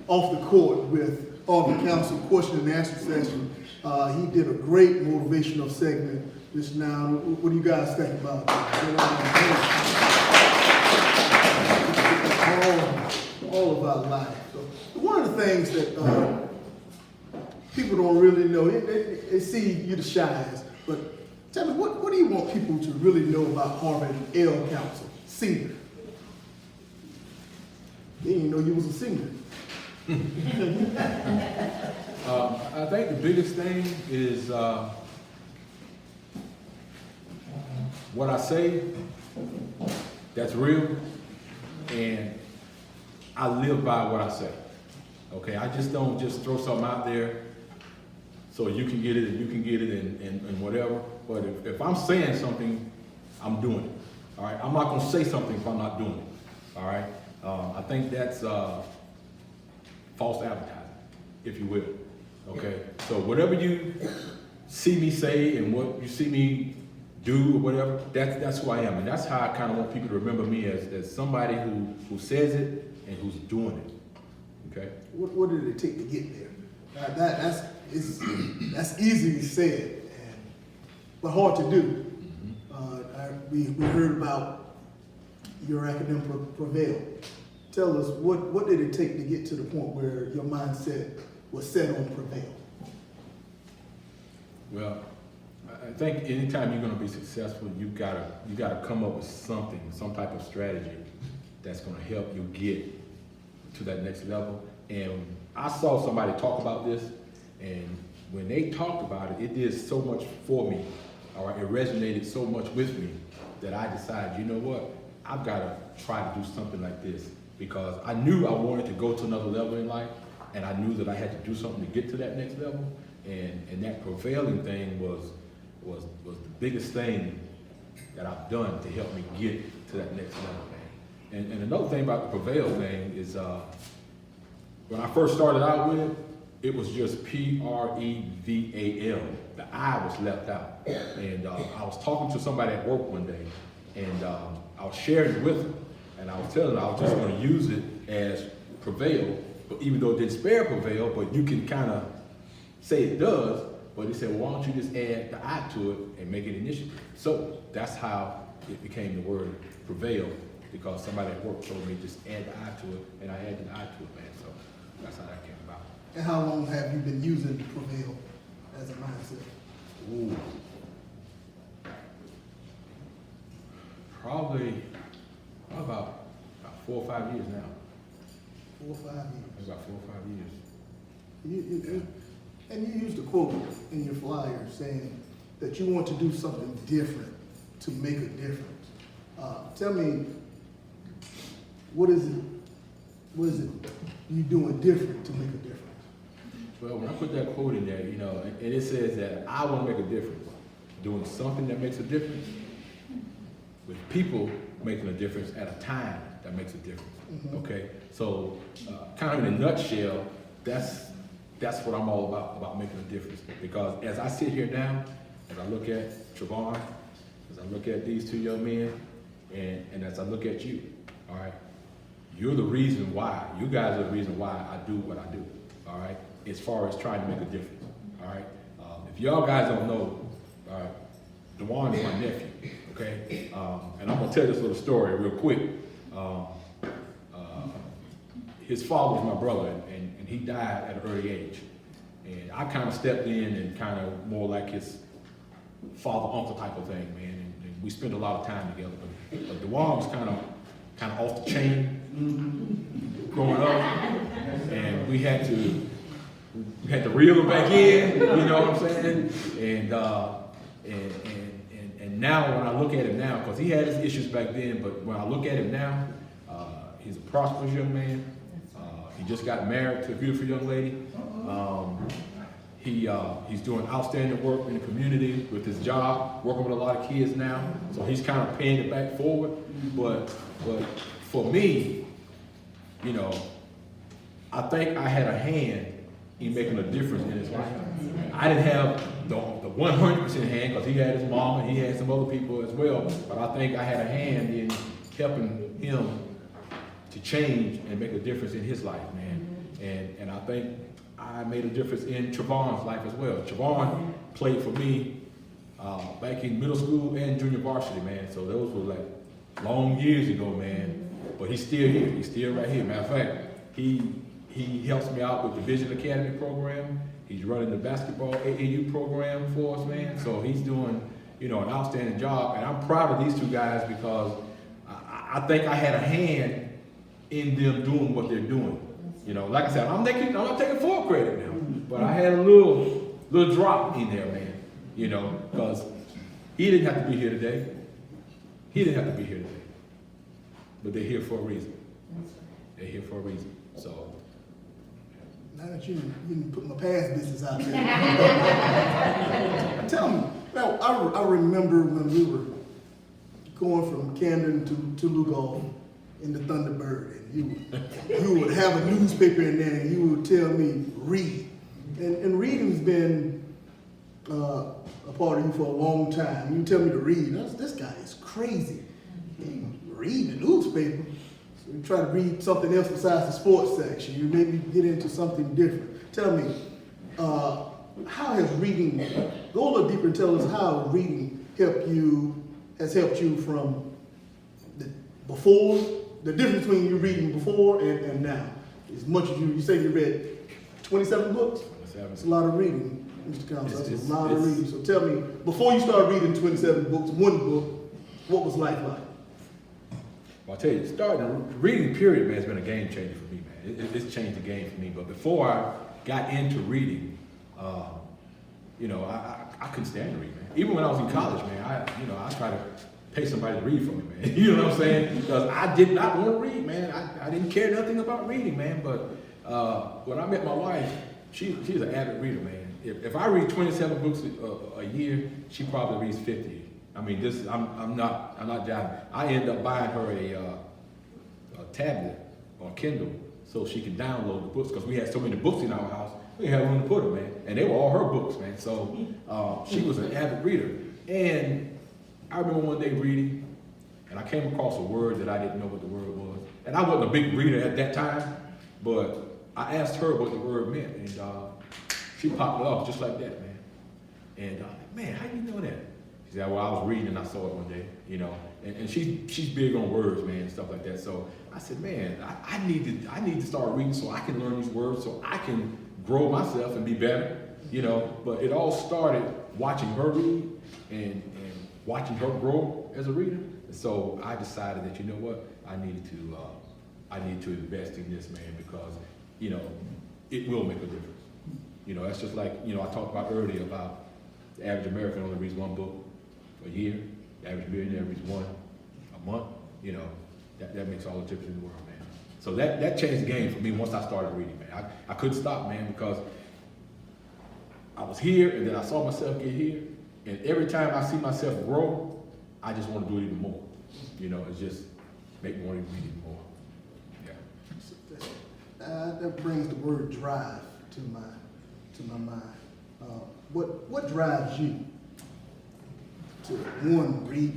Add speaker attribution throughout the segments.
Speaker 1: off the court with Harvin Council question and answer session. He did a great motivational segment just now. What do you guys think about that? All of our life. So one of the things that people don't really know, they see you the shyest, but tell me, what do you want people to really know about Harvin L. Council, senior? They didn't know you was a senior.
Speaker 2: I think the biggest thing is what I say, that's real, and I live by what I say. Okay, I just don't just throw something out there so you can get it and you can get it and whatever. But if I'm saying something, I'm doing it. All right, I'm not gonna say something if I'm not doing it. All right, I think that's false advertising, if you will. Okay, so whatever you see me say and what you see me do or whatever, that's who I am, and that's how I kind of want people to remember me as somebody who says it and who's doing it. Okay.
Speaker 1: What did it take to get there? That's easily said, but hard to do. We heard about your academic Prevail. Tell us what did it take to get to the point where your mindset was set on Prevail?
Speaker 2: Well, I think anytime you're going to be successful, you gotta come up with something, some type of strategy that's going to help you get to that next level. And I saw somebody talk about this, and when they talked about it, it did so much for me, or it resonated so much with me that I decided, you know what, I've got to try to do something like this, because I knew I wanted to go to another level in life, and I knew that I had to do something to get to that next level, and that prevailing thing was the biggest thing that I've done to help me get to that next level, man. And another thing about the Prevail thing is, when I first started out with it was just Preval. The I was left out. And I was talking to somebody at work one day, and I was sharing it with them, and I was telling them I was just going to use it as Prevail, but even though it didn't spell Prevail, but you can kind of say it does. But he said, well, why don't you just add the I to it and make it initiative? So that's how it became the word Prevail, because somebody at work told me just add the I to it, and I added the I to it, man. So that's how that came about.
Speaker 1: And how long have you been using Prevail as a mindset?
Speaker 2: Ooh. Probably about 4 or 5 years now.
Speaker 1: 4 or 5 years.
Speaker 2: About 4 or 5 years.
Speaker 1: And you used a quote in your flyer saying that you want to do something different to make a difference. Tell me, what is it you doing different to make a difference?
Speaker 2: Well, when I put that quote in there, and it says that I want to make a difference, doing something that makes a difference, with people making a difference at a time that makes a difference. Mm-hmm. Okay, so kind of in a nutshell, that's what I'm all about making a difference. Because as I sit here now, as I look at Trevon, as I look at these two young men, and as I look at you, all right, you're the reason why, you guys are the reason why I do what I do, all right, as far as trying to make a difference, all right. If y'all guys don't know, all right, Dewan is my nephew, okay, and I'm gonna tell this little story real quick. His father was my brother, and he died at an early age. And I kind of stepped in and kind of more like his father-uncle type of thing, man. And we spent a lot of time together. But Dewan was kind of off the chain growing up, and we had to reel him back in. You know what I'm saying? And now when I look at him now, because he had his issues back then, but when I look at him now, he's a prosperous young man. He just got married to a beautiful young lady. He's doing outstanding work in the community with his job, working with a lot of kids now. So he's kind of paying it back forward. But for me, I think I had a hand in making a difference in his life. I didn't have the 100% hand, because he had his mom and he had some other people as well. But I think I had a hand in helping him to change and make a difference in his life, man. And I think I made a difference in Travon's life as well. Travon played for me back in middle school and junior varsity, man. So those were like long years ago, man. But he's still here. He's still right here. Matter of fact, he helps me out with the Vision Academy program. He's running the basketball AAU program for us, man. So he's doing, an outstanding job. And I'm proud of these two guys because I think I had a hand in them doing what they're doing. Like I said, I'm not taking full credit now, but I had a little drop in there, man. Because he didn't have to be here today. He didn't have to be here today. But they're here for a reason. They're here for a reason. So.
Speaker 1: Now that you didn't put my past business out there. Tell me, now, I remember when we were going from Camden to Lugol in the Thunderbird, and you would have a newspaper in there, and you would tell me, read. And reading's been a part of you for a long time. You tell me to read. This guy is crazy. He read the newspaper. So you try to read something else besides the sports section. You maybe get into something different. Tell me, how has reading, go a little deeper and tell us how reading has helped you from the difference between you reading before and now. As much as you say you read 27 books? 27. That's a lot of reading, Mr. Counsel. That's a lot of reading. So tell me, before you started reading 27 books, one book, what was life like?
Speaker 2: Well, I'll tell you, starting reading period, man, has been a game changer for me, man. It's changed the game for me. But before I got into reading, I couldn't stand to read, man. Even when I was in college, man, I tried to pay somebody to read for me, man. You know what I'm saying? Because I did not want to read, man. I didn't care nothing about reading, man. But when I met my wife, she's an avid reader, man. If I read 27 books a year, she probably reads 50. I mean, I'm not jiving. I end up buying her a tablet or Kindle so she can download the books because we had so many books in our house. We didn't have room to put them, man. And they were all her books, man. So she was an avid reader. And I remember one day reading, and I came across a word that I didn't know what the word was. And I wasn't a big reader at that time, but I asked her what the word meant, and she popped it off just like that, man. And man, how do you know that? She said, well, I was reading and I saw it one day, and she's big on words, man, and stuff like that. So I said, man, I need to start reading so I can learn these words, so I can grow myself and be better, But it all started watching her read and watching her grow as a reader. And so I decided that, you know what, I need to invest in this, man, because, it will make a difference. That's just like, I talked about earlier about the average American only reads one book a year. The average millionaire reads one a month. That makes all the difference in the world, man. So that changed the game for me once I started reading, man. I couldn't stop, man, because I was here and then I saw myself get here. And every time I see myself grow, I just want to do it even more. It's just make me want to read even more. Yeah.
Speaker 1: That brings the word drive to my mind. What drives you to read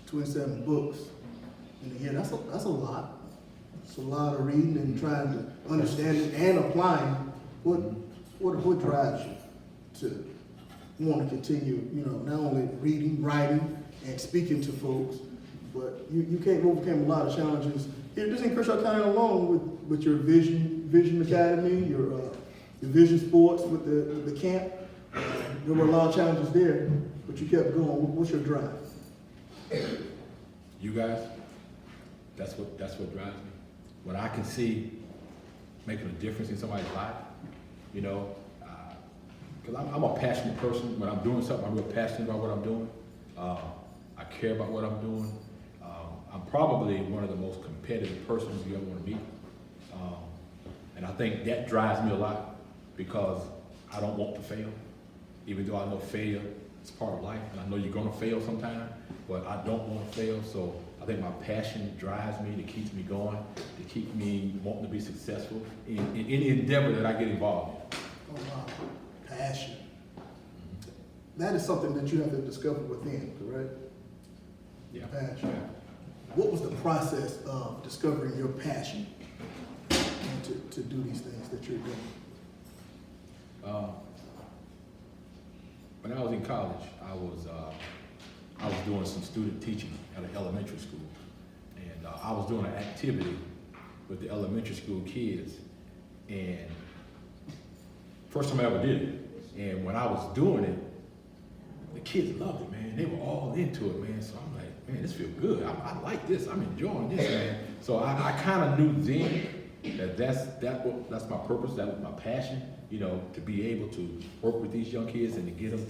Speaker 1: 27 books in a year? That's a lot. It's a lot of reading and trying to understand it and applying. What drives you to want to continue? Not only reading, writing, and speaking to folks, but you can't overcome a lot of challenges. Just in Kershaw County alone with your Vision Academy, your Vision Sports with the camp. There were a lot of challenges there, but you kept going. What's your drive?
Speaker 2: You guys, that's what drives me. When I can see making a difference in somebody's life, because I'm a passionate person. When I'm doing something, I'm real passionate about what I'm doing. I care about what I'm doing. I'm probably one of the most competitive persons you ever want to meet. And I think that drives me a lot because I don't want to fail, even though I know failure is part of life, and I know you're gonna fail sometime, but I don't want to fail. So I think my passion drives me, that keeps me going, to keep me wanting to be successful in any endeavor that I get involved in.
Speaker 1: Oh wow, passion. That is something that you have to discover within, correct?
Speaker 2: Yeah.
Speaker 1: Passion.
Speaker 2: Yeah.
Speaker 1: What was the process of discovering your passion? to do these things that you're doing?
Speaker 2: When I was in college, I was doing some student teaching at an elementary school, and I was doing an activity with the elementary school kids, and first time I ever did it. And when I was doing it, the kids loved it, man. They were all into it, man. So I'm like, man, this feels good. I like this. I'm enjoying this, man. So I kind of knew then that that's my purpose. That was my passion, you know, to be able to work with these young kids and to get them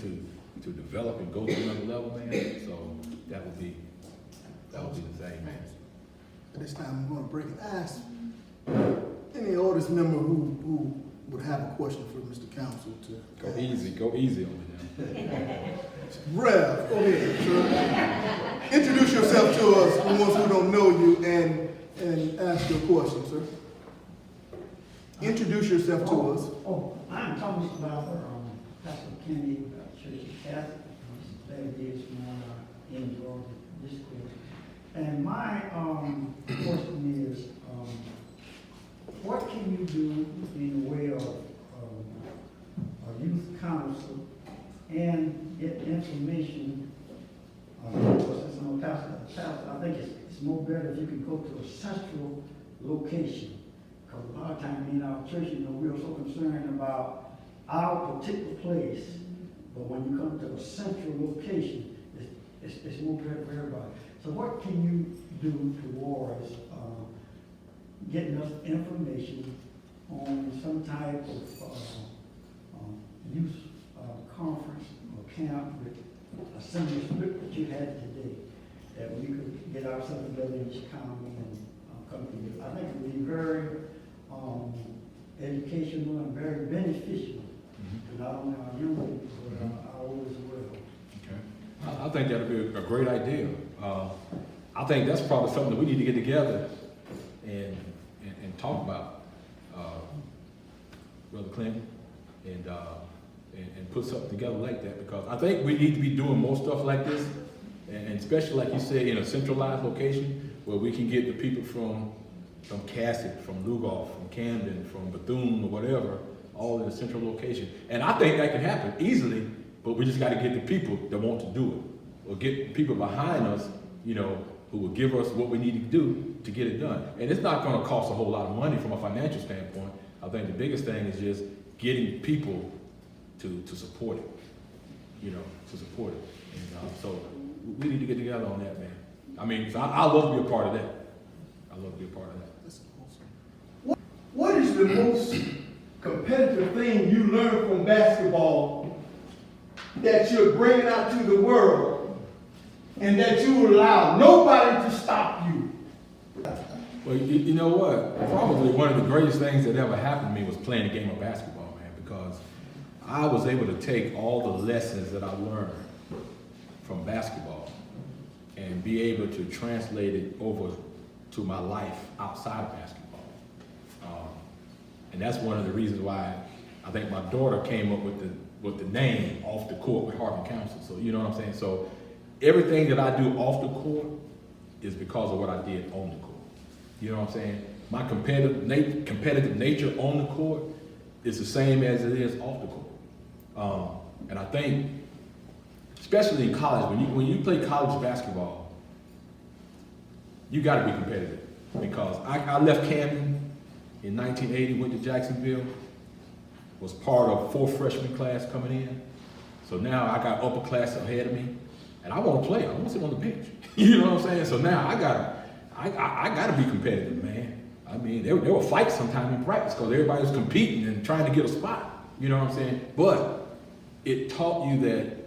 Speaker 2: to develop and go to another level, man. So that would be the thing, man.
Speaker 1: At this time, I'm going to break and ask any audience member who would have a question for Mr. Counsel to
Speaker 2: Go easy on me now.
Speaker 1: Rev, go ahead, sir. Introduce yourself to us, the ones who don't know you, and ask your question, sir. Introduce yourself to us.
Speaker 3: I'm Thomas Lowther, Pastor Kennedy Church of Catholic. I'm 30 years from in Georgia district. And my question is, what can you do in the way of youth council and get information? Because as I'm a pastor, I think it's more better if you can go to a central location. Because a lot of times in our church, you know, we're so concerned about our particular place, but when you come to a central location, it's more better for everybody. So what can you do towards getting us information on some type of youth conference or camp with a similar split that you had today, that we could get ourselves together in Chicago and come together? I think it would be very educational and very beneficial to not only our young people, but our old as well.
Speaker 2: Okay. I think that'd be a great idea. I think that's probably something that we need to get together and talk about, Brother Clinton, and put something together like that, because I think we need to be doing more stuff like this, and especially like you said, in a centralized location where we can get the people from Cassett, from Lugoff, from Camden, from Bethune, or whatever, all in a central location. And I think that can happen easily, but we just got to get the people that want to do it, or get people behind us, you know, who will give us what we need to do to get it done. And it's not going to cost a whole lot of money from a financial standpoint. I think the biggest thing is just getting people to support it, you know, to support it. And so we need to get together on that, man. I mean, so I love to be a part of that. I love to be a part of that.
Speaker 1: That's awesome.
Speaker 4: What is the most competitive thing you learned from basketball that you're bringing out to the world and that you will allow nobody to stop you?
Speaker 2: Well, you know what? Probably one of the greatest things that ever happened to me was playing a game of basketball, man, because I was able to take all the lessons that I learned from basketball and be able to translate it over to my life outside of basketball. And that's one of the reasons why I think my daughter came up with the name Off the Court with Harvin Counsel. So you know what I'm saying? So everything that I do off the court is because of what I did on the court. You know what I'm saying? My competitive nature on the court is the same as it is off the court. And I think, especially in college, when you play college basketball, you got to be competitive, because I left Camden in 1980, went to Jacksonville, was part of 4 freshman class coming in. So now I got upper class ahead of me, and I want to play. I want to sit on the bench. You know what I'm saying? So now I gotta be competitive, man. I mean, there were fights sometimes in practice because everybody was competing and trying to get a spot. You know what I'm saying? But it taught you that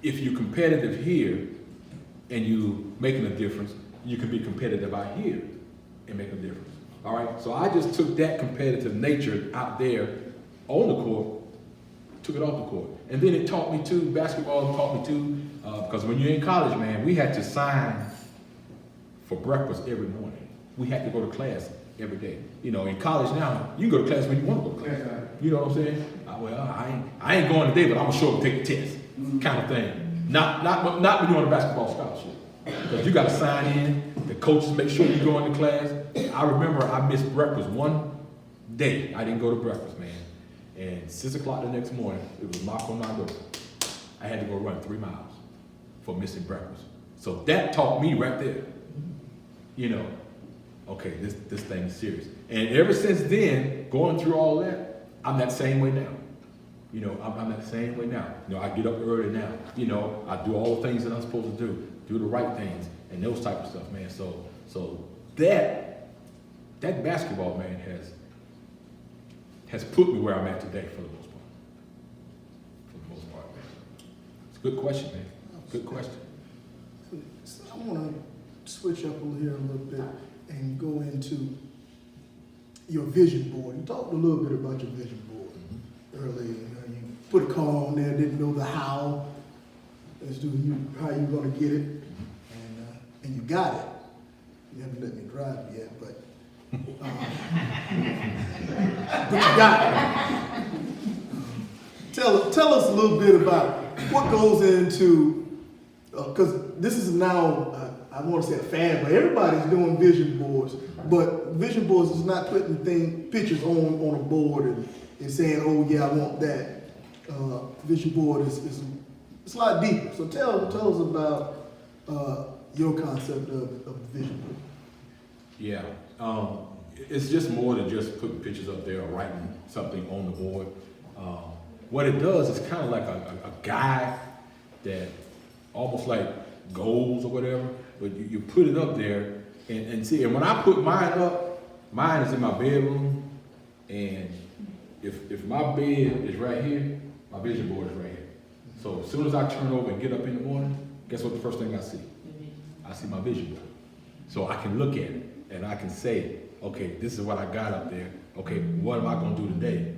Speaker 2: if you're competitive here and you making a difference, you can be competitive out here and make a difference. All right? So I just took that competitive nature out there on the court, took it off the court. And then it taught me too, basketball taught me too, because when you're in college, man, we had to sign for breakfast every morning. We had to go to class every day. You know, in college now, you can go to class when you want to go to class. You know what I'm saying? Well, I ain't going today, but I'm gonna show up and take the test, kind of thing. Not when you're on a basketball scholarship, because you got to sign in. The coaches make sure you go into class. I remember I missed breakfast one day. I didn't go to breakfast, man. And 6 o'clock the next morning, it was knock on my door. I had to go run 3 miles for missing breakfast. So that taught me right there, you know, okay, this thing's serious. And ever since then, going through all that, I'm that same way now. You know, I'm that same way now. You know, I get up early now. You know, I do all the things that I'm supposed to do the right things, and those type of stuff, man. So that basketball, man, has put me where I'm at today for the most part. For the most part, man. It's a good question, man. Good question.
Speaker 1: So I want to switch up here a little bit and go into your vision board. You talked a little bit about your vision board earlier. You know, you put a call on there, didn't know the how as to how you're going to get it, and you got it. You haven't let me drive it yet, but you got it. Tell us a little bit about what goes into, because this is now, I want to say a fad, but everybody's doing vision boards. But vision boards is not putting pictures on a board and saying, oh yeah, I want that. Vision board is it's a lot deeper. So tell us about your concept of the vision board.
Speaker 2: Yeah, it's just more than just putting pictures up there or writing something on the board. What it does is kind of like a guide that almost like goals or whatever, but you put it up there and see. And when I put mine up, mine is in my bedroom, and if my bed is right here, my vision board is right here. So as soon as I turn over and get up in the morning, guess what the first thing I see? I see my vision board. So I can look at it and I can say, okay, this is what I got up there. Okay, what am I gonna do today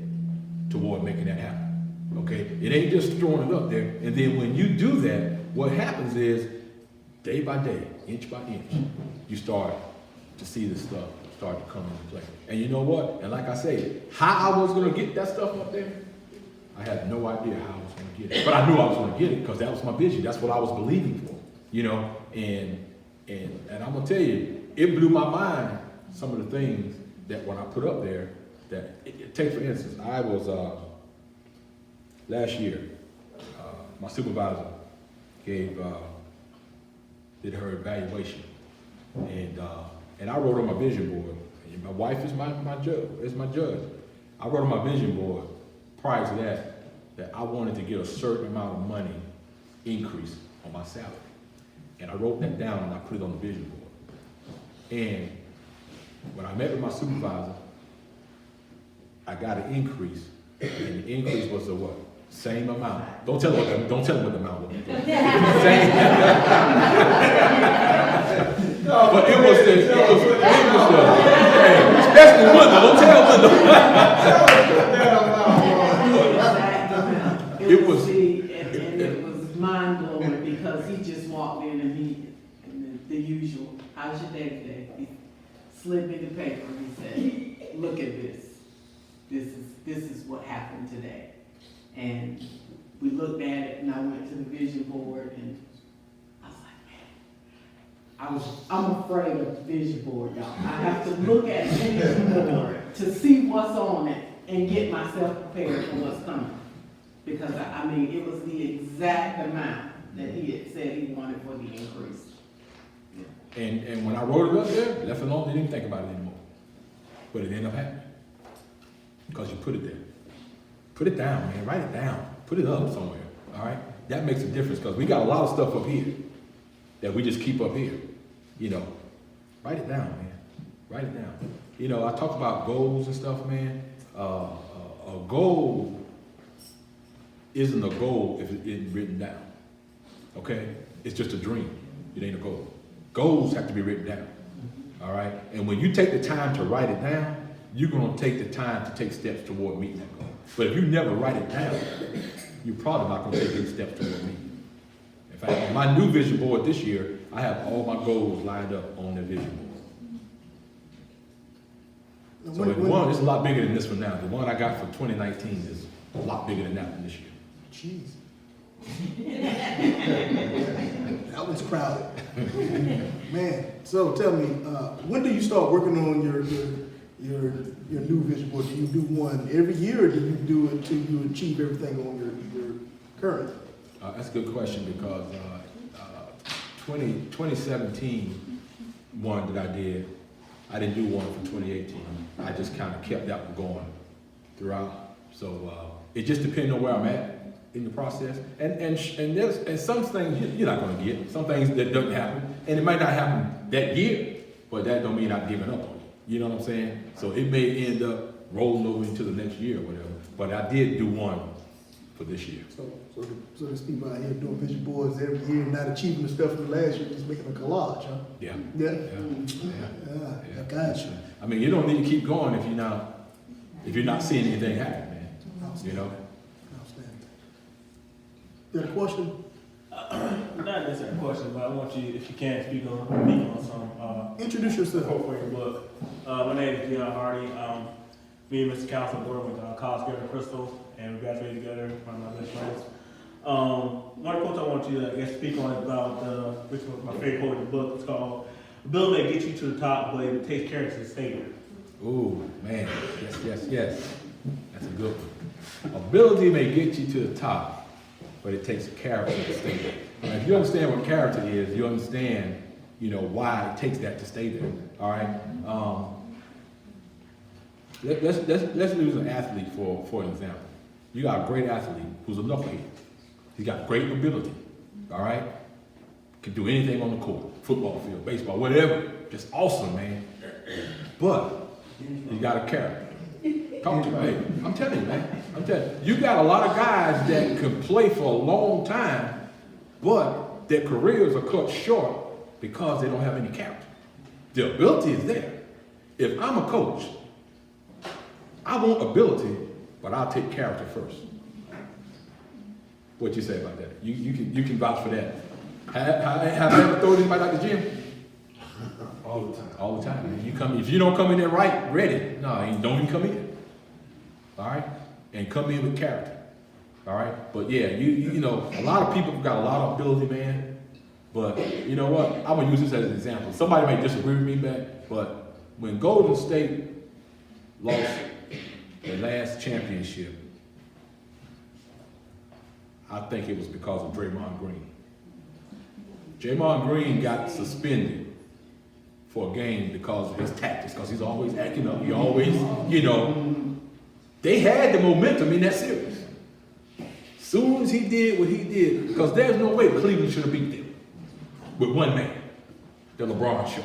Speaker 2: toward making that happen? Okay, it ain't just throwing it up there. And then when you do that, what happens is day by day, inch by inch, you start to see this stuff start to come into play. And you know what? And like I say, how I was gonna get that stuff up there, I had no idea how I was gonna get it. But I knew I was gonna get it because that was my vision. That's what I was believing for, you know? And I'm gonna tell you, it blew my mind, some of the things that when I put up there, that take for instance, I was, last year, my supervisor did her evaluation, and I wrote on my vision board. And my wife is my judge. I wrote on my vision board prior to that I wanted to get a certain amount of money increase on my salary, and I wrote that down and I put it on the vision board. And when I met with my supervisor, I got an increase, and the increase was a what? Same amount. Don't tell them what the amount was. Same. But it was the hey, especially Linda. Don't tell Linda.
Speaker 5: It was mind blowing because he just walked in and the usual, how's your day today? He slid me the paper and he said, look at this. This is what happened today. And we looked at it and I went to the vision board and I was like, man, I'm afraid of the vision board, y'all. I have to look at the vision board to see what's on it and get myself prepared for what's coming. Because I mean, it was the exact amount that he had said he wanted for the increase. Yeah.
Speaker 2: And when I wrote it up there, left it alone, didn't even think about it anymore. But it ended up happening. Because you put it there. Put it down, man. Write it down. Put it up somewhere. All right? That makes a difference because we got a lot of stuff up here that we just keep up here. You know, write it down, man. Write it down. You know, I talk about goals and stuff, man. A goal isn't a goal if it isn't written down. Okay? It's just a dream. It ain't a goal. Goals have to be written down. All right? And when you take the time to write it down, you're going to take the time to take steps toward meeting that goal. But if you never write it down, you're probably not going to take any steps toward meeting. In fact, on my new vision board this year, I have all my goals lined up on the vision board. So the one is a lot bigger than this one now. The one I got for 2019 is a lot bigger than that one this year.
Speaker 1: Jeez. That was crowded. Man, so tell me, when do you start working on your new vision board? Do you do one every year, or do you do it till you achieve everything on your current?
Speaker 2: That's a good question because 2017 one that I didn't do one for 2018. I just kind of kept that one going throughout. So it just depends on where I'm at in the process. And some things you're not going to get. Some things that doesn't happen, and it might not happen that year, but that don't mean I'm giving up on it. You know what I'm saying? So it may end up rolling over into the next year or whatever. But I did do one for this year.
Speaker 1: So there's people out here doing vision boards every year, not achieving the stuff from last year, just making a collage, huh?
Speaker 2: Yeah.
Speaker 1: Yeah.
Speaker 2: Yeah.
Speaker 1: I got you.
Speaker 2: I mean, you don't need to keep going if you're not seeing anything happen, man. You know.
Speaker 1: Outstanding. You got a question?
Speaker 6: Not necessarily a question, but I want you, if you can, speak on some.
Speaker 1: Introduce yourself.
Speaker 6: Quote for your book. My name is Harvin. Me and Mr. Council were with college together in Crystal, and we graduated together, one of my best friends. One quote I want you to speak on about, which was my favorite quote in the book. It's called, "Ability may get you to the top, but it takes character to stay there."
Speaker 2: Ooh, man. Yes. That's a good one. Ability may get you to the top, but it takes character to stay there. Now, if you understand what character is, you understand, why it takes that to stay there. All right. Let's use an athlete for an example. You got a great athlete who's a knucklehead. He's got great ability. All right. Can do anything on the court, football field, baseball, whatever. Just awesome, man. But you got a character. Talk to me. I'm telling you, man. You got a lot of guys that can play for a long time, but their careers are cut short because they don't have any character. The ability is there. If I'm a coach, I want ability, but I'll take character first. What you say about that? You can vouch for that. Have I ever thrown anybody out the gym?
Speaker 7: All the time.
Speaker 2: All the time. Man. If you don't come in there right, ready, no, you don't even come in. All right? And come in with character. All right? But yeah, you know, a lot of people have got a lot of ability, man. But you know what? I'm gonna use this as an example. Somebody may disagree with me, but when Golden State lost the last championship, I think it was because of Draymond Green. Draymond Green got suspended for a game because of his tactics, because he's always acting up. He always, they had the momentum in that series. Soon as he did what he did, because there's no way Cleveland should have beat them with one man, the LeBron show.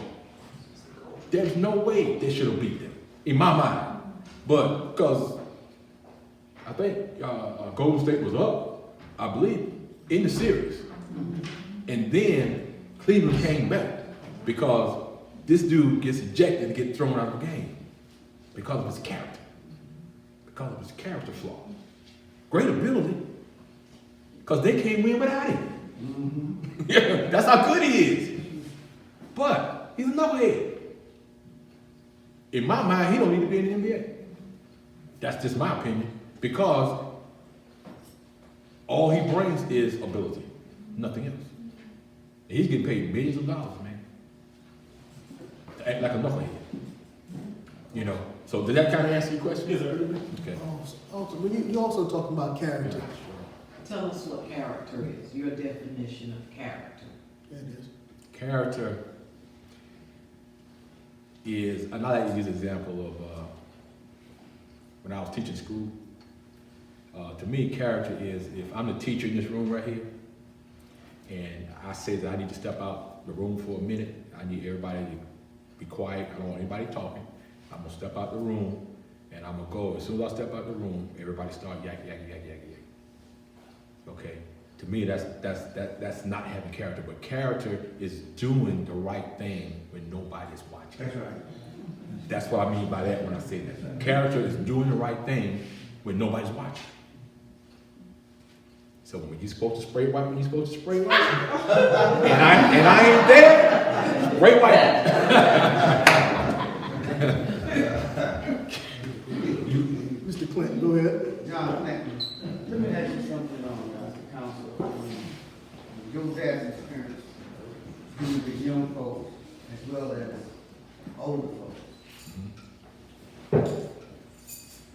Speaker 2: There's no way they should have beat them, in my mind. But because I think Golden State was up, I believe, in the series. And then Cleveland came back because this dude gets ejected and gets thrown out of the game because of his character. Because of his character flaw. Great ability, because they can't win without him. Yeah, that's how good he is. But he's a knucklehead. In my mind, he don't need to be in the NBA. That's just my opinion. Because all he brings is ability, nothing else. And he's getting paid millions of dollars, man, to act like a knucklehead. So did that kind of answer your question?
Speaker 6: Yes, sir.
Speaker 2: Okay.
Speaker 1: Also, you also talking about character.
Speaker 5: Tell us what character is, your definition of character.
Speaker 1: That is.
Speaker 2: Character is, and I like to use an example of when I was teaching school. To me, character is if I'm the teacher in this room right here, and I say that I need to step out the room for a minute, I need everybody to be quiet, I don't want anybody talking. I'm gonna step out the room, and I'm gonna go. As soon as I step out the room, everybody start yak. Okay. To me, that's not having character. But character is doing the right thing when nobody's watching.
Speaker 4: That's right.
Speaker 2: That's what I mean by that when I say that. Character is doing the right thing when nobody's watching. So when you're supposed to spray white, when you're supposed to spray white, and I ain't there, spray white.
Speaker 1: Mr. Clinton, go ahead.
Speaker 3: John, thank you. Let me ask you something Council, your vast experience dealing with young folks as well as older folks.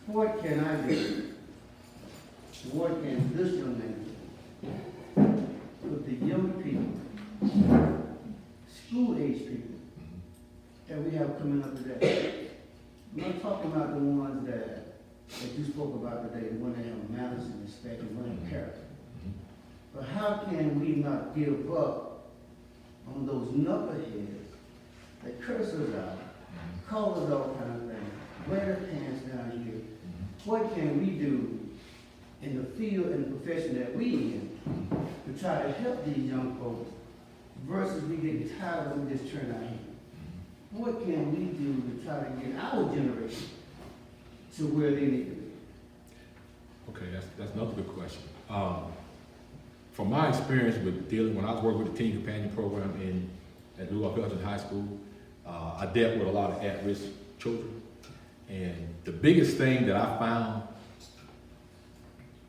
Speaker 3: What can I do? What can this young man do with the young people, school-age people that we have coming up today? I'm not talking about the ones that you spoke about today, the ones that have manners and respect and one have character. But how can we not give up on those knuckleheads that curse us out, call us all kind of things, wear their pants down here? What can we do in the field and the profession that we in to try to help these young folks versus we getting tired of them just turn out here? What can we do to try to get our generation to where they need to be?
Speaker 2: Okay, that's another good question. From my experience with dealing, when I was working with the Teen Companion Program at Rudolph Elgin High School, I dealt with a lot of at-risk children. And the biggest thing that I found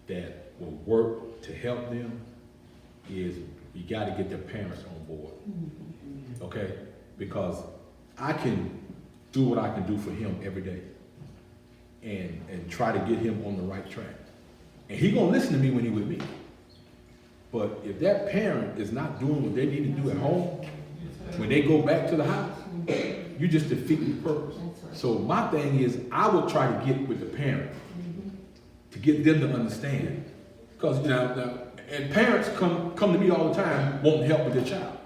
Speaker 2: that will work to help them is you got to get their parents on board, okay? Because I can do what I can do for him every day and try to get him on the right track. And he gonna listen to me when he with me. But if that parent is not doing what they need to do at home, when they go back to the house, you just defeating the purpose. So my thing is, I would try to get with the parent to get them to understand. Because and parents come to me all the time wanting help with their child.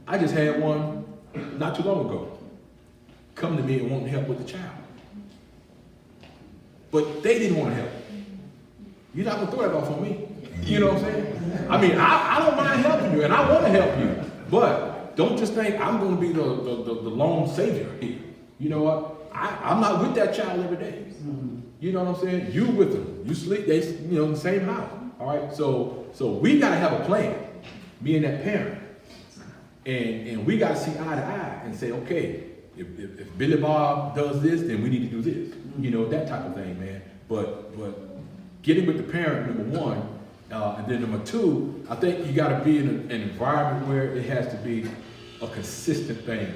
Speaker 2: I just had one not too long ago come to me and wanting help with the child. But they didn't want to help. You're not gonna throw that off on me. You know what I'm saying? I mean, I don't mind helping you and I want to help you. But don't just think I'm gonna be the lone savior here. You know what? I'm not with that child every day. You know what I'm saying? You with them. You sleep, they in the same house. All right. So we gotta have a plan, me and that parent. And we gotta see eye to eye and say, okay, if Billy Bob does this, then we need to do this. You know, that type of thing, man. But getting with the parent, number one, and then number two, I think you gotta be in an environment where it has to be a consistent thing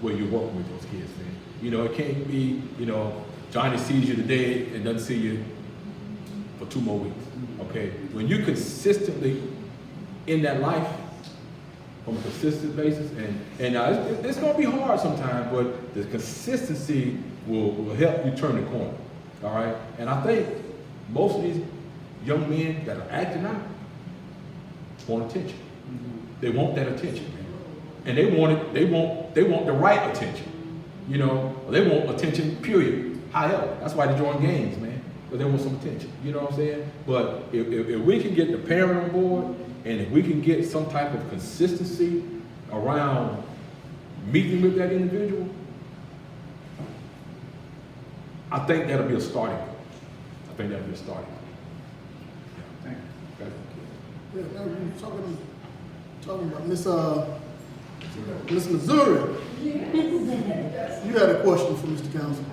Speaker 2: where you're working with those kids, man. You know, it can't be, Johnny sees you today and doesn't see you for 2 more weeks, okay? When you're consistently in that life, on a consistent basis, and it's gonna be hard sometimes, but the consistency will help you turn the corner, all right? And I think most of these young men that are acting out want attention. They want that attention, man. And they want the right attention. They want attention, period. However, that's why they join games, man. But they want some attention. You know what I'm saying? But if we can get the parent on board, and if we can get some type of consistency around meeting with that individual, I think that'll be a starting point. Thank you. Okay.
Speaker 1: Yeah, now we're talking about Miss Missouri. You had a question for Mr. Council.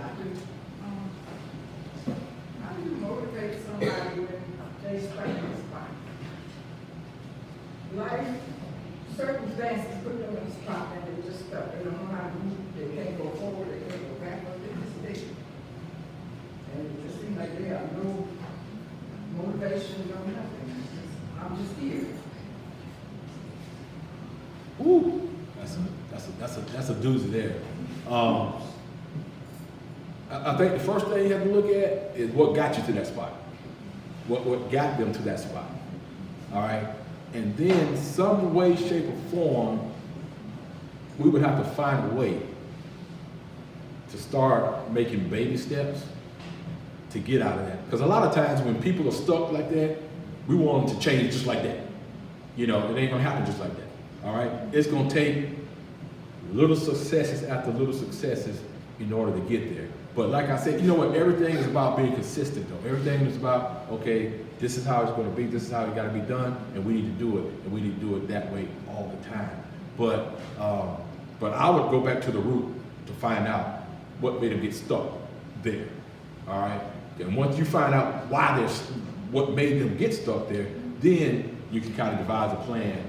Speaker 8: How do you motivate somebody when they strike a spot? Life circumstances put them in a spot and they just stuck. They don't know how to move. They can't go forward. They can't go backward. They just stay. And it just seems like they have no motivation, no nothing. I'm just here.
Speaker 2: Ooh, that's a doozy there. I think the first thing you have to look at is what got you to that spot. What got them to that spot. All right? And then some way, shape, or form, we would have to find a way to start making baby steps to get out of that. Because a lot of times when people are stuck like that, we want them to change just like that. It ain't gonna happen just like that. All right? It's gonna take little successes after little successes in order to get there. But like I said, everything is about being consistent though. Everything is about, okay, this is how it's gonna be, this is how it gotta be done, and we need to do it, and we need to do it that way all the time. But I would go back to the root to find out what made them get stuck there. All right? And once you find out what made them get stuck there, then you can kind of devise a plan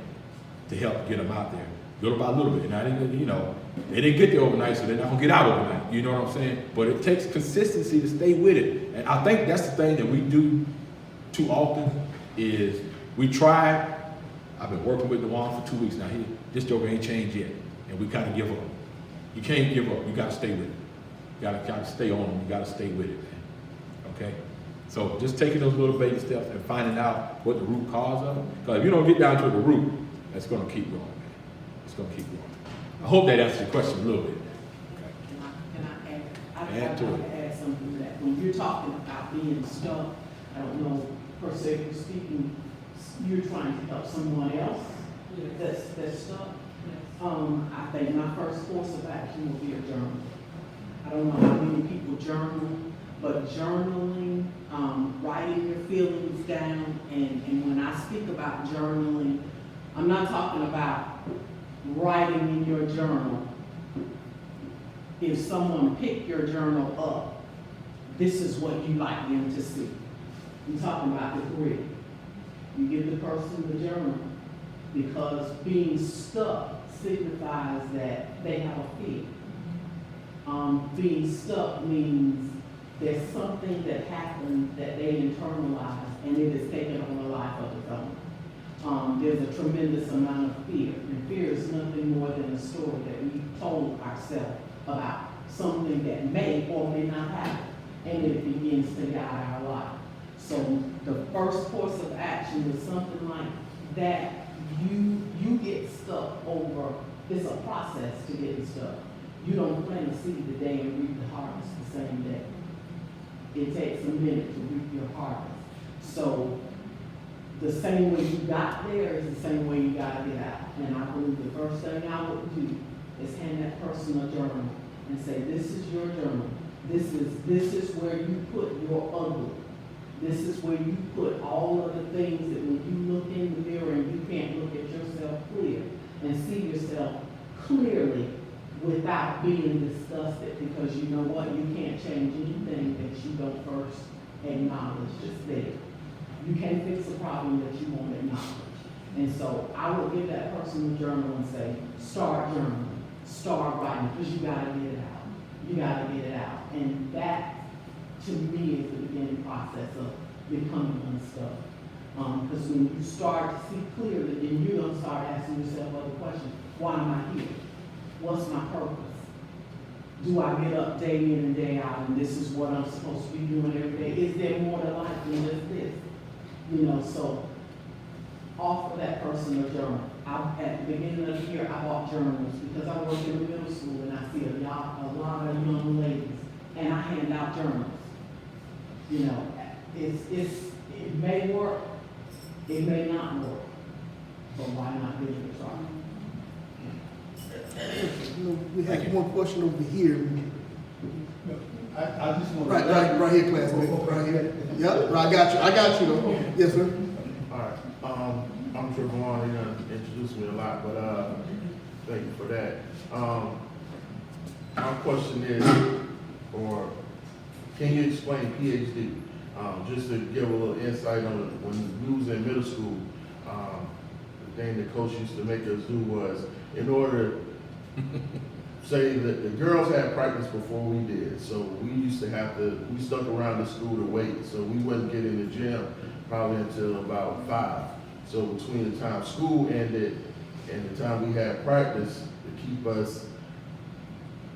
Speaker 2: to help get them out there, little by little bit. Now, they didn't get there overnight, so they're not gonna get out overnight. You know what I'm saying? But it takes consistency to stay with it, and I think that's the thing that we do too often is we try. I've been working with Dewan for 2 weeks now. This joker ain't changed yet, and we kind of give up. You can't give up. You gotta stay with it. You gotta stay on them. You gotta stay with it, man. Okay. So just taking those little baby steps and finding out what the root cause of it. Because if you don't get down to the root, that's gonna keep going, man. It's gonna keep going. I hope that answers your question a little bit.
Speaker 5: Can I add?
Speaker 2: Add to it.
Speaker 5: I'd like to add something to that. When you're talking about being stuck, I don't know per se if you're speaking, you're trying to help someone else that's stuck. I think my first course of action will be a journal. I don't know how many people journal, but journaling, writing your feelings down, and when I speak about journaling, I'm not talking about writing in your journal. If someone picked your journal up, this is what you like them to see. I'm talking about the grid. You give the person the journal because being stuck signifies that they have a fear. Being stuck means there's something that happened that they internalize and it has taken on a life of its own. There's a tremendous amount of fear, and fear is nothing more than a story that we told ourselves about something that may or may not happen, and it begins to guide our life. So the first course of action is something like that. You get stuck over, it's a process to get stuck. You don't plant a seed today and reap the harvest the same day. It takes a minute to reap your harvest. So the same way you got there is the same way you gotta get out. And I believe the first thing I would do is hand that person a journal and say, this is your journal. This is where you put your ugly. This is where you put all of the things that when you look in the mirror and you can't look at yourself clear and see yourself clearly without being disgusted, because you know what? You can't change anything that you don't first acknowledge it's there. You can't fix a problem that you won't acknowledge. And so I will give that person a journal and say, start journaling, start writing, because you gotta get it out. You gotta get it out. And that, to me, is the beginning process of becoming unstuck. Because when you start to see clearly, then you're gonna start asking yourself other questions. Why am I here? What's my purpose? Do I get up day in and day out and this is what I'm supposed to be doing every day? Is there more to life than just this? So offer that person a journal. At the beginning of the year, I bought journals because I work in the middle school and I see a lot of young ladies, and I hand out journals. It may work, it may not work, but why not give it a try?
Speaker 1: We have one question over here.
Speaker 4: I just want to.
Speaker 1: Right here, classmate, right here. Yep, I got you though. Yes, sir.
Speaker 7: All right, I'm Trevon, you know, introduced me a lot, but, thank you for that. My question is, or can you explain PhD? Just to give a little insight on it, when we was in middle school, the thing the coach used to make us do was, in order, say that the girls had practice before we did, so we used to we stuck around the school to wait, so we wouldn't get in the gym probably until about 5. So between the time school ended and the time we had practice, to keep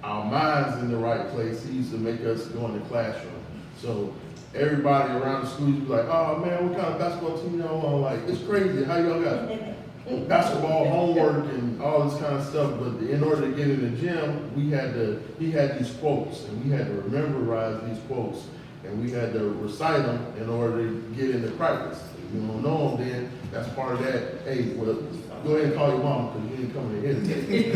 Speaker 7: our minds in the right place, he used to make us go in the classroom. So everybody around the school used to be like, oh man, what kind of basketball team y'all on? Like, it's crazy how y'all got basketball homework and all this kind of stuff, but in order to get in the gym, he had these quotes, and we had to memorize these quotes, and we had to recite them in order to get into practice. If you don't know them, then that's part of that. Hey, well, go ahead and call your mom because you ain't coming to hit it.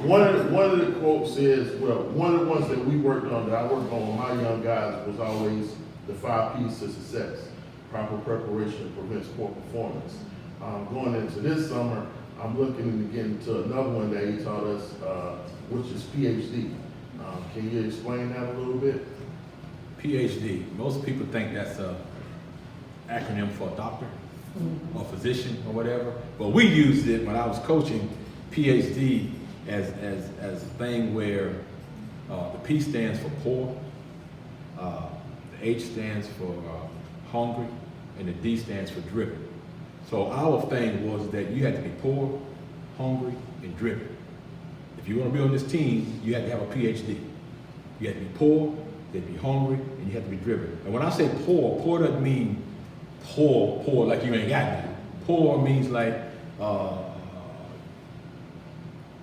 Speaker 7: One of the quotes is, well, one of the ones that we worked on, that I worked on with my young guys, was always the 5 P's to success. Proper preparation prevents poor performance. Going into this summer, I'm looking to get into another one that he taught us, which is PhD. Can you explain that a little bit?
Speaker 2: PhD. Most people think acronym for a doctor or physician or whatever. But we used it when I was coaching PhD as a thing where the P stands for poor, the H stands for hungry, and the D stands for driven. So our thing was that you had to be poor, hungry, and driven. If you want to be on this team, you had to have a PhD. You had to be poor, you had to be hungry, and you had to be driven. And when I say poor, poor doesn't mean poor like you ain't got nothing. Poor means like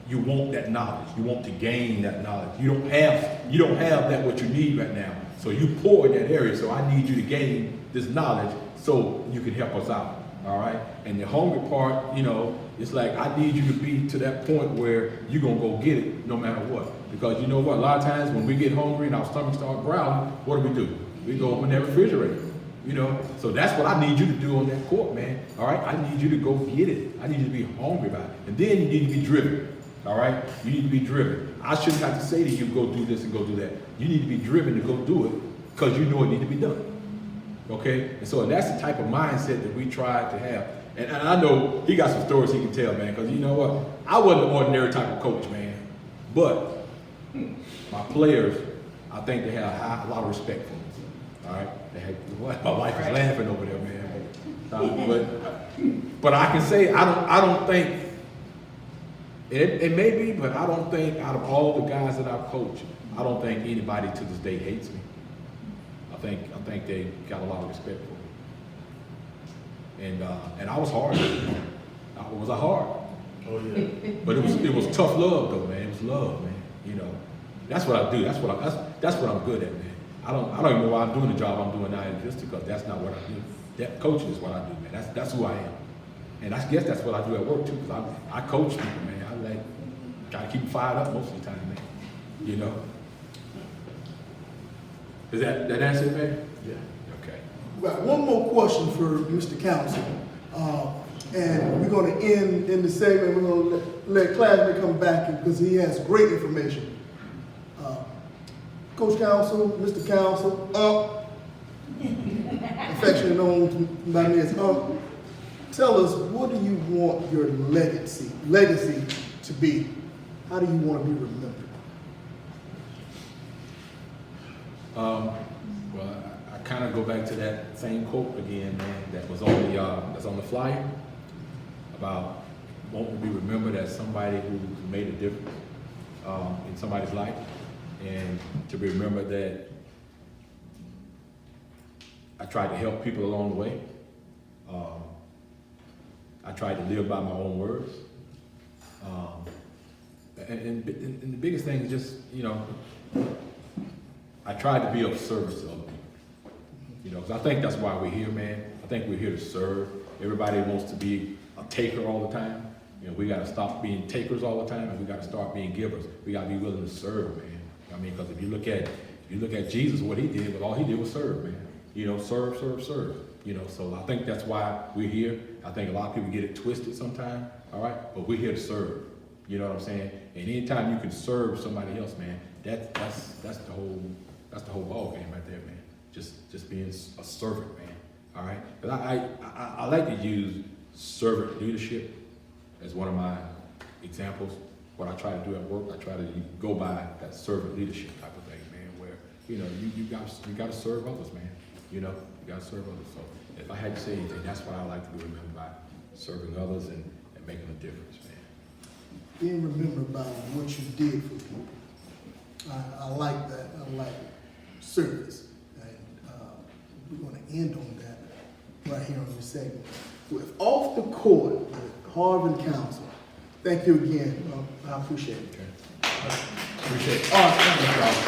Speaker 2: you want that knowledge. You want to gain that knowledge. You don't have that what you need right now. So you poor in that area. So I need you to gain this knowledge so you can help us out. All right. And the hungry part, you know, it's like I need you to be to that point where you're gonna go get it no matter what. Because you know what? A lot of times when we get hungry and our stomachs start growling, what do? We go open that refrigerator. You know, so that's what I need you to do on that court, man. All right, I need you to go get it. I need you to be hungry about it, and then you need to be driven. All right, you need to be driven. I shouldn't have to say to you, go do this and go do that. You need to be driven to go do it because you know it needs to be done. Okay, and so that's the type of mindset that we try to have. And I know he got some stories he can tell, man. Because you know what, I wasn't an ordinary type of coach, man. But my players, I think they have a lot of respect for me. All right, my wife is laughing over there, man. But I can say I don't think it may be, but I don't think out of all the guys that I've coached, I don't think anybody to this day hates me. I think they got a lot of respect for me. And I was hard. Was I hard?
Speaker 7: Oh yeah.
Speaker 2: But it was tough love though, man. It was love, man. You know, that's what I do. That's what I'm good at, man. I don't even know why I'm doing the job I'm doing now in Vista, because that's not what I do. That coaching is what I do, man. That's who I am. And I guess that's what I do at work too, because I coach people, man. I try to keep them fired up most of the time, man. You know. Is that answer, man?
Speaker 7: Yeah.
Speaker 2: Okay.
Speaker 1: We got one more question for Mr. Council. And we're going to end in the segment. We're going to let Classman come back because he has great information. Coach Council, Mr. Council, affectionately known by me as tell us, what do you want your legacy to be? How do you want to be remembered?
Speaker 2: Well, I kind of go back to that same quote again, man, that was on that's on the flyer about wanting to be remembered as somebody who made a difference in somebody's life, and to be remembered that I tried to help people along the way. I tried to live by my own words. And the biggest thing is just, you know, I tried to be of service to other people. You know, because I think that's why we're here, man. I think we're here to serve. Everybody wants to be a taker all the time. You know, we got to stop being takers all the time, and we got to start being givers. We got to be willing to serve, man. I mean, because if you look at Jesus, what he did, all he did was serve, man. You know, serve. You know, so I think that's why we're here. I think a lot of people get it twisted sometimes, all right? But we're here to serve. You know what I'm saying? And anytime you can serve somebody else, man, that's the whole ball game right there, man. Just being a servant, man. All right? But I like to use servant leadership as one of my examples. What I try to do at work, I try to go by that servant leadership type of thing, man, where, you know, you got to serve others, man. You know, you got to serve others. So if I had to say anything, that's what I like to be remembered by, serving others and making a difference, man.
Speaker 1: Being remembered by what you did for people. I like that. I like service. And we're going to end on that right here on this segment. With Off the Court with Harvin Council. Thank you again. I appreciate it.
Speaker 2: Okay. Appreciate it.
Speaker 1: All right, thank you.